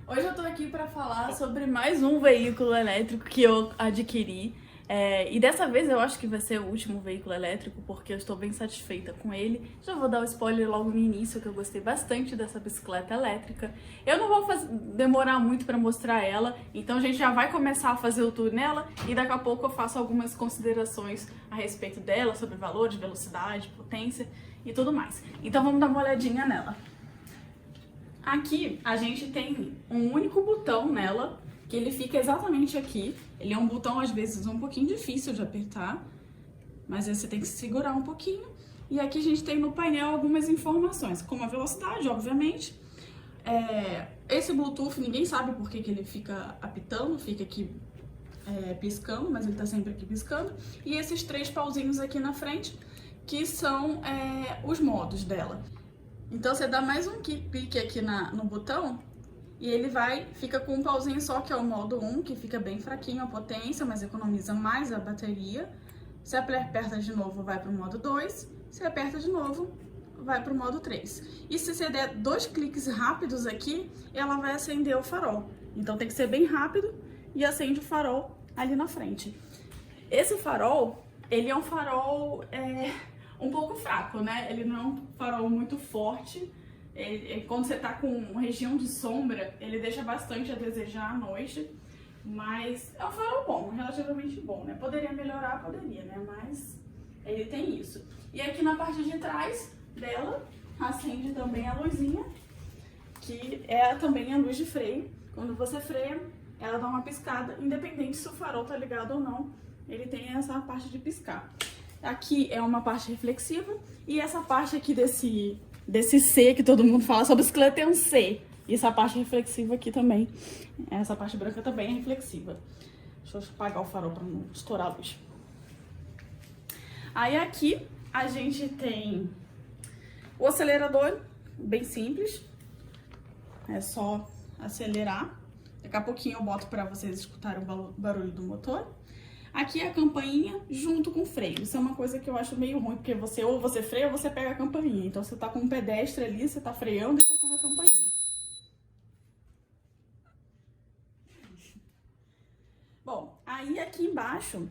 Hoje eu tô aqui para falar sobre mais um veículo elétrico que eu adquiri. E dessa vez eu acho que vai ser o último veículo elétrico, porque eu estou bem satisfeita com ele. Já vou dar o spoiler logo no início, que eu gostei bastante dessa bicicleta elétrica. Eu não vou demorar muito para mostrar ela, então a gente já vai começar a fazer o tour nela e daqui a pouco eu faço algumas considerações a respeito dela, sobre valor de velocidade, potência e tudo mais. Então vamos dar uma olhadinha nela. Aqui a gente tem um único botão nela, que ele fica exatamente aqui. Ele é um botão às vezes um pouquinho difícil de apertar, mas aí você tem que segurar um pouquinho. E aqui a gente tem no painel algumas informações, como a velocidade, obviamente. Esse Bluetooth, ninguém sabe por que ele fica apitando, fica aqui piscando, mas ele tá sempre aqui piscando. E esses três pauzinhos aqui na frente, que são os modos dela. Então você dá mais um clique aqui no botão e ele fica com um pauzinho só, que é o modo 1, que fica bem fraquinho a potência, mas economiza mais a bateria. Se aperta de novo, vai para o modo 2. Se aperta de novo, vai para o modo 3. E se você der 2 cliques rápidos aqui, ela vai acender o farol. Então tem que ser bem rápido e acende o farol ali na frente. Esse farol, ele é um farol um pouco fraco, né? Ele não é um farol muito forte. Quando você tá com região de sombra, ele deixa bastante a desejar à noite. Mas é um farol bom, relativamente bom, né? Poderia melhorar, poderia, né? Mas ele tem isso. E aqui na parte de trás dela, acende também a luzinha, que é também a luz de freio. Quando você freia, ela dá uma piscada, independente se o farol tá ligado ou não, ele tem essa parte de piscar. Aqui é uma parte reflexiva e essa parte aqui desse C que todo mundo fala sobre bicicleta tem um C. E essa parte reflexiva aqui também, essa parte branca também é reflexiva. Deixa eu apagar o farol para não estourar a luz. Aí aqui a gente tem o acelerador, bem simples. É só acelerar. Daqui a pouquinho eu boto para vocês escutarem o barulho do motor. Aqui é a campainha junto com o freio. Isso é uma coisa que eu acho meio ruim, porque ou você freia ou você pega a campainha. Então você tá com um pedestre ali, você tá freando e tocando a campainha. Bom, aí aqui embaixo,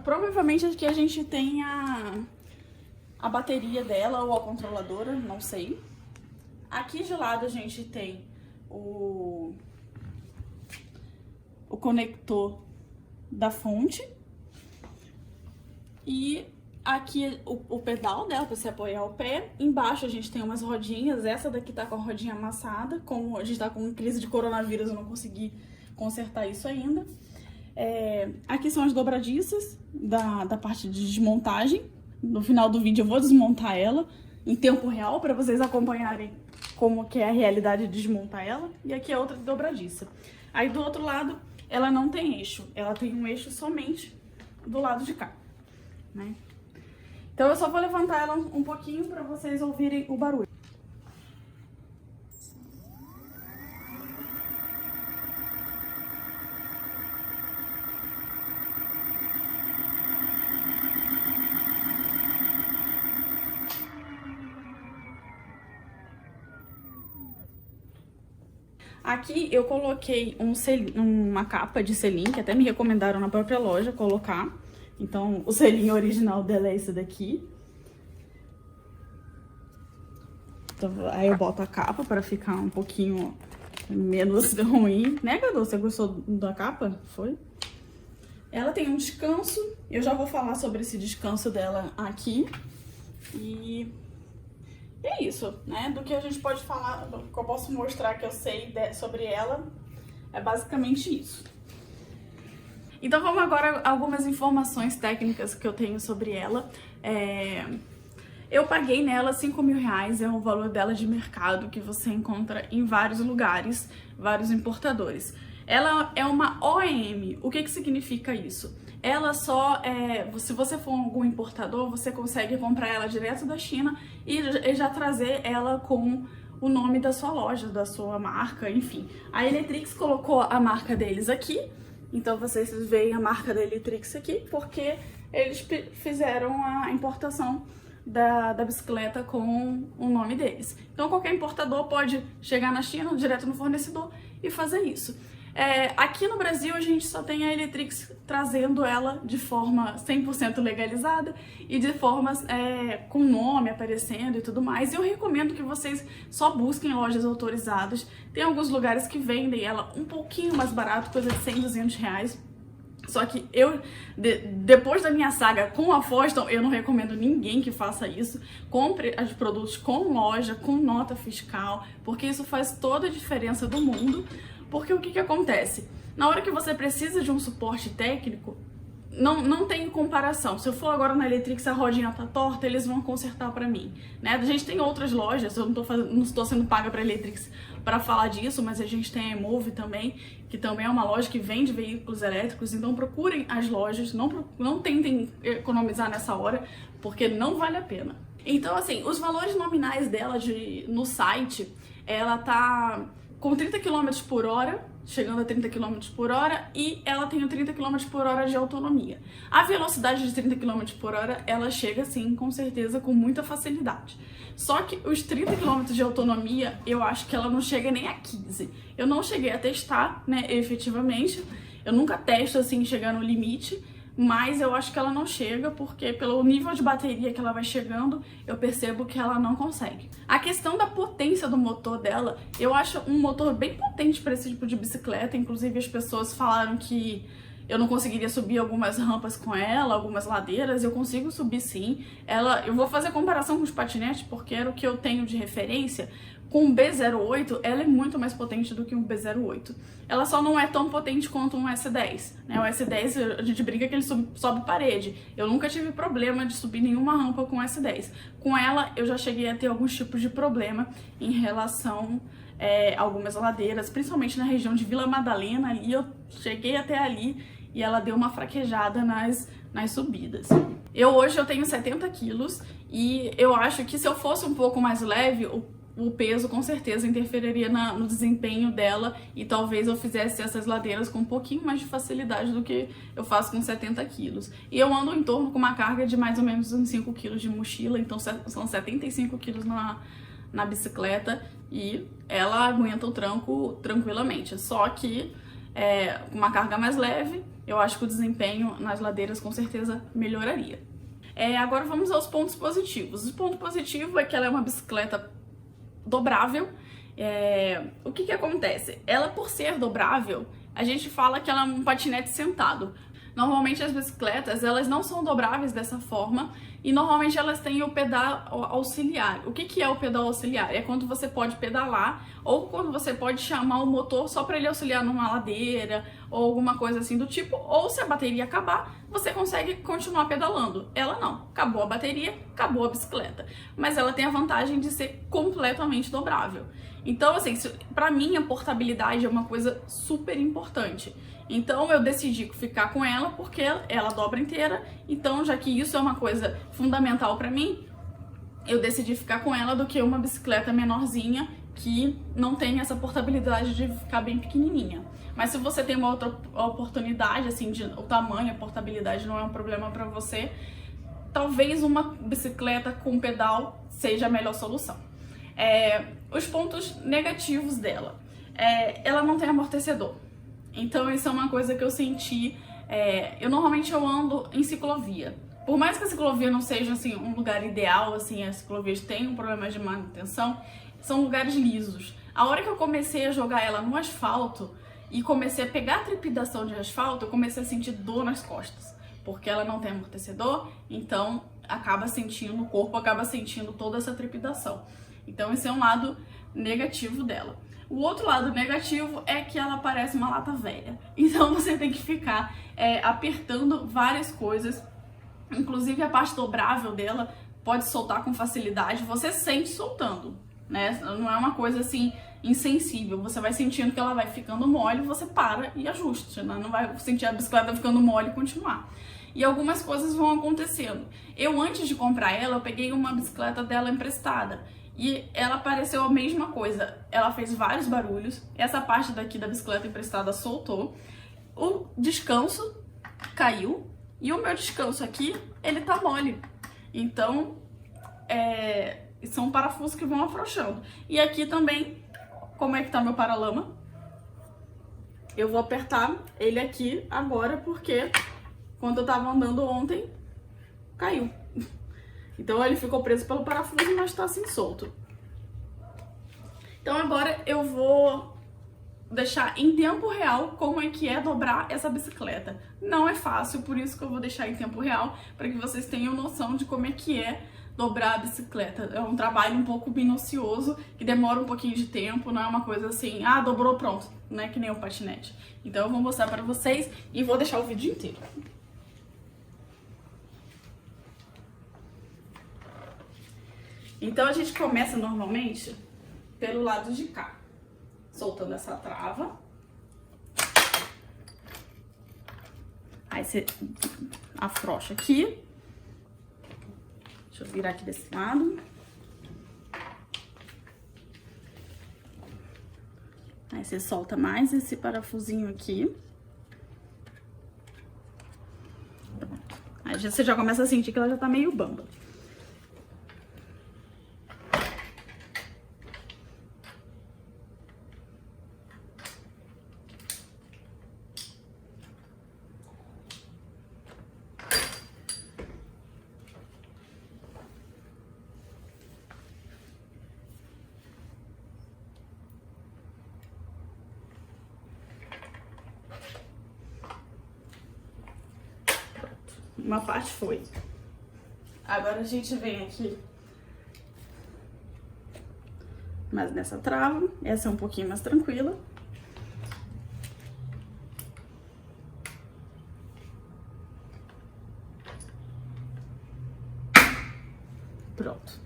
provavelmente aqui a gente tem a bateria dela ou a controladora, não sei. Aqui de lado a gente tem o conector da fonte e aqui o pedal dela para você apoiar o pé. Embaixo a gente tem umas rodinhas, essa daqui tá com a rodinha amassada, como a gente tá com crise de coronavírus, eu não consegui consertar isso ainda. Aqui são as dobradiças da parte de desmontagem. No final do vídeo eu vou desmontar ela em tempo real para vocês acompanharem como que é a realidade de desmontar ela. E aqui é outra dobradiça. Aí do outro lado ela não tem eixo, ela tem um eixo somente do lado de cá, né? Então eu só vou levantar ela um pouquinho para vocês ouvirem o barulho. Aqui eu coloquei uma capa de selim, que até me recomendaram na própria loja colocar. Então o selim original dela é esse daqui. Então, aí eu boto a capa para ficar um pouquinho menos ruim. Né, Gadu? Você gostou da capa? Foi? Ela tem um descanso. Eu já vou falar sobre esse descanso dela aqui. E é isso, né? Do que a gente pode falar, do que eu posso mostrar que eu sei sobre ela, é basicamente isso. Então vamos agora a algumas informações técnicas que eu tenho sobre ela. Eu paguei nela R$5.000, é o valor dela de mercado que você encontra em vários lugares, vários importadores. Ela é uma OEM. O que significa isso? Ela se você for algum importador, você consegue comprar ela direto da China e já trazer ela com o nome da sua loja, da sua marca, enfim. A Eletrix colocou a marca deles aqui, então vocês veem a marca da Eletrix aqui, porque eles fizeram a importação da bicicleta com o nome deles. Então qualquer importador pode chegar na China, direto no fornecedor, e fazer isso. Aqui no Brasil a gente só tem a Eletrix trazendo ela de forma 100% legalizada e de forma com nome aparecendo e tudo mais. Eu recomendo que vocês só busquem lojas autorizadas. Tem alguns lugares que vendem ela um pouquinho mais barato, coisa de 100, 200 reais. Só que depois da minha saga com a Foston, eu não recomendo ninguém que faça isso. Compre os produtos com loja, com nota fiscal, porque isso faz toda a diferença do mundo. Porque o que acontece? Na hora que você precisa de um suporte técnico, não tem comparação. Se eu for agora na Eletrix, a rodinha tá torta, eles vão consertar pra mim, né? A gente tem outras lojas, eu não estou sendo paga pra Eletrix para falar disso, mas a gente tem a Emove também, que também é uma loja que vende veículos elétricos, então procurem as lojas, não tentem economizar nessa hora, porque não vale a pena. Então, assim, os valores nominais dela no site, ela tá com 30 km por hora, chegando a 30 km por hora, e ela tem o 30 km por hora de autonomia. A velocidade de 30 km por hora, ela chega sim, com certeza, com muita facilidade. Só que os 30 km de autonomia, eu acho que ela não chega nem a 15. Eu não cheguei a testar, né, efetivamente. Eu nunca testo assim, chegar no limite, mas eu acho que ela não chega, porque pelo nível de bateria que ela vai chegando, eu percebo que ela não consegue. A questão da potência do motor dela, eu acho um motor bem potente para esse tipo de bicicleta, inclusive as pessoas falaram que eu não conseguiria subir algumas rampas com ela, algumas ladeiras, eu consigo subir sim. Eu vou fazer comparação com os patinetes, porque era o que eu tenho de referência. Com o B08, ela é muito mais potente do que um B08. Ela só não é tão potente quanto um S10, né? O S10, a gente brinca que ele sobe parede. Eu nunca tive problema de subir nenhuma rampa com o S10. Com ela, eu já cheguei a ter alguns tipos de problema em relação a algumas ladeiras, principalmente na região de Vila Madalena. Ali eu cheguei até ali e ela deu uma fraquejada nas subidas. Hoje eu tenho 70 quilos e eu acho que se eu fosse um pouco mais leve, o peso com certeza interferiria no desempenho dela e talvez eu fizesse essas ladeiras com um pouquinho mais de facilidade do que eu faço com 70 quilos. E eu ando em torno com uma carga de mais ou menos uns 5 quilos de mochila, então são 75 quilos na bicicleta e ela aguenta o tranco tranquilamente. Só que com uma carga mais leve, eu acho que o desempenho nas ladeiras com certeza melhoraria. Agora vamos aos pontos positivos. O ponto positivo é que ela é uma bicicleta dobrável. O que acontece? Ela, por ser dobrável, a gente fala que ela é um patinete sentado. Normalmente as bicicletas, elas não são dobráveis dessa forma e normalmente elas têm o pedal auxiliar. O que é o pedal auxiliar? É quando você pode pedalar ou quando você pode chamar o motor só para ele auxiliar numa ladeira ou alguma coisa assim do tipo, ou se a bateria acabar, você consegue continuar pedalando. Ela não. Acabou a bateria, acabou a bicicleta. Mas ela tem a vantagem de ser completamente dobrável. Então, assim, pra mim a portabilidade é uma coisa super importante. Então eu decidi ficar com ela porque ela dobra inteira. Então, já que isso é uma coisa fundamental pra mim, eu decidi ficar com ela do que uma bicicleta menorzinha que não tem essa portabilidade de ficar bem pequenininha. Mas se você tem uma outra oportunidade, assim, o tamanho, a portabilidade não é um problema pra você, talvez uma bicicleta com pedal seja a melhor solução. Os pontos negativos dela. Ela não tem amortecedor. Então isso é uma coisa que eu senti. Eu normalmente ando em ciclovia. Por mais que a ciclovia não seja assim, um lugar ideal, assim, as ciclovias têm um problema de manutenção, são lugares lisos. A hora que eu comecei a jogar ela no asfalto e comecei a pegar a trepidação de asfalto, eu comecei a sentir dor nas costas. Porque ela não tem amortecedor, então o corpo acaba sentindo toda essa trepidação. Então esse é um lado negativo dela. O outro lado negativo é que ela parece uma lata velha. Então você tem que ficar apertando várias coisas. Inclusive a parte dobrável dela pode soltar com facilidade. Você sente soltando, né? Não é uma coisa assim insensível. Você vai sentindo que ela vai ficando mole, você para e ajusta. Né? Não vai sentir a bicicleta ficando mole e continuar. E algumas coisas vão acontecendo. Antes de comprar ela, eu peguei uma bicicleta dela emprestada. E ela pareceu a mesma coisa. Ela fez vários barulhos. Essa parte daqui da bicicleta emprestada soltou. O descanso caiu. E o meu descanso aqui, ele tá mole. Então, são parafusos que vão afrouxando. E aqui também, como é que tá meu paralama? Eu vou apertar ele aqui agora, porque quando eu tava andando ontem, caiu. Então ele ficou preso pelo parafuso, mas tá assim solto. Então agora eu vou deixar em tempo real como é que é dobrar essa bicicleta. Não é fácil, por isso que eu vou deixar em tempo real, para que vocês tenham noção de como é que é dobrar a bicicleta. É um trabalho um pouco minucioso, que demora um pouquinho de tempo, não é uma coisa assim, ah, dobrou, pronto, não é que nem o patinete. Então eu vou mostrar para vocês e vou deixar o vídeo inteiro. Então a gente começa normalmente pelo lado de cá, soltando essa trava. Aí você afrouxa aqui. Deixa eu virar aqui desse lado. Aí você solta mais esse parafusinho aqui. Pronto. Aí você já começa a sentir que ela já tá meio bamba. Uma parte foi. Agora a gente vem aqui mais nessa trava. Essa é um pouquinho mais tranquila. Pronto.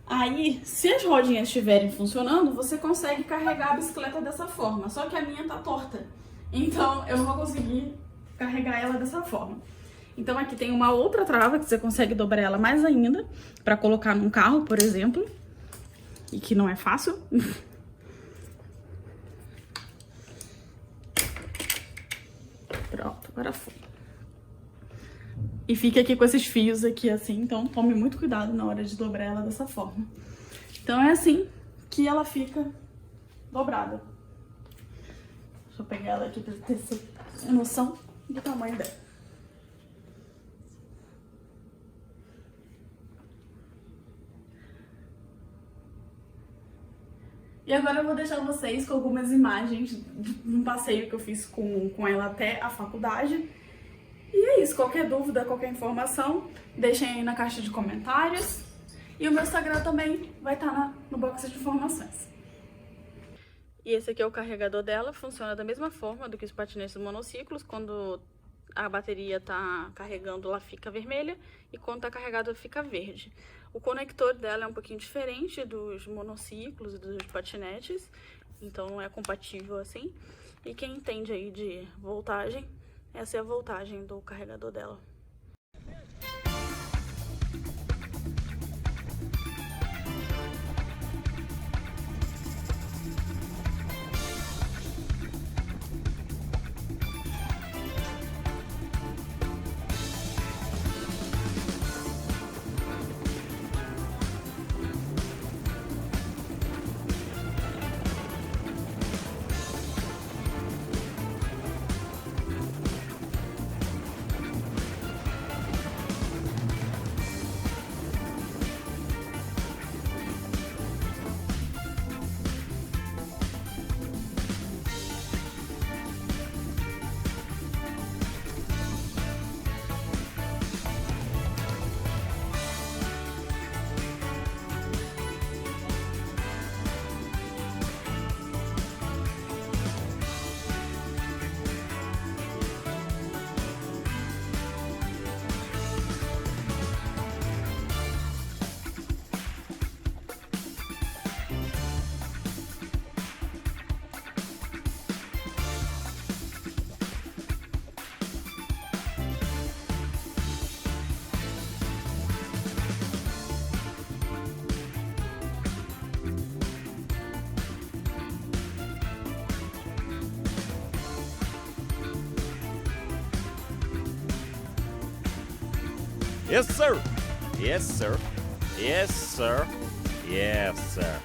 Aí, se as rodinhas estiverem funcionando, você consegue carregar a bicicleta dessa forma. Só que a minha tá torta. Então, eu não vou conseguir carregar ela dessa forma. Então aqui tem uma outra trava que você consegue dobrar ela mais ainda para colocar num carro, por exemplo, e que não é fácil. Pronto, agora foi. E fica aqui com esses fios aqui assim, então tome muito cuidado na hora de dobrar ela dessa forma. Então é assim que ela fica dobrada. Deixa eu pegar ela aqui para ter noção do tamanho dela. E agora eu vou deixar vocês com algumas imagens de um passeio que eu fiz com ela até a faculdade. E é isso, qualquer dúvida, qualquer informação, deixem aí na caixa de comentários. E o meu Instagram também vai estar no box de informações. E esse aqui é o carregador dela, funciona da mesma forma do que os patinetes monociclos. Quando a bateria tá carregando, ela fica vermelha, e quando tá carregado, fica verde. O conector dela é um pouquinho diferente dos monociclos e dos patinetes, então não é compatível assim. E quem entende aí de voltagem, essa é a voltagem do carregador dela. Yes, sir. Yes, sir. Yes, sir. Yes, sir.